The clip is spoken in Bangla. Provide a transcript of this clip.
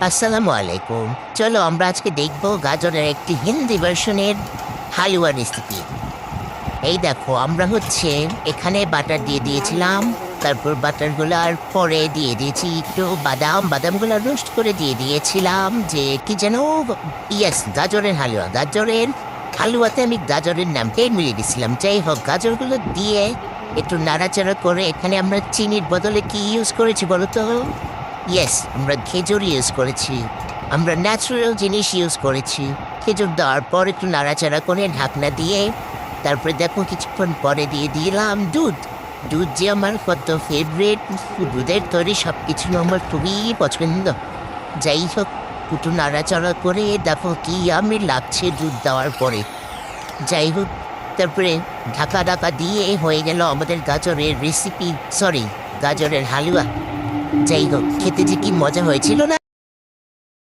আসসালামু আলাইকুম। চলো আমরা আজকে দেখব গাজরের একটি হিন্দি ভার্সনের হালুয়া রেসিপি। এই দেখো আমরা এখানে বাটার দিয়ে দিয়েছিলাম, তারপর বাটারগুলো আর পরে দিয়ে দিয়েছি একটু বাদামগুলো রোস্ট করে দিয়ে দিয়েছিলাম যে কি যেন, ইয়েস, গাজরের হালুয়া। গাজরের হালুয়াতে আমি গাজরের নামটাই মিলিয়ে দিয়েছিলাম। যাই হোক, গাজরগুলো দিয়ে একটু নাড়াচাড়া করে এখানে আমরা চিনির বদলে কি ইউজ করেছি বলো তো? ইয়েস, আমরা খেজুর ইউজ করেছি। আমরা ন্যাচারাল জিনিস ইউজ করেছি। খেজুর দেওয়ার পর একটু নাড়াচাড়া করে ঢাকনা দিয়ে তারপরে দেখো কিছুক্ষণ পরে দিয়ে দিলাম দুধ। দুধ যে আমার কত ফেভারিট, দুধের তৈরি সব কিছু আমার খুবই পছন্দ। যাই হোক, একটু নাড়াচাড়া করে দেখো কি আমি লাগছে দুধ দেওয়ার পরে। যাই হোক, তারপরে ঢাকা ঢাকা দিয়ে হয়ে গেল আমাদের গাজরের রেসিপি, সরি, গাজরের হালুয়া। যাই হোক, খেতে যে কি মজা হয়েছিল না।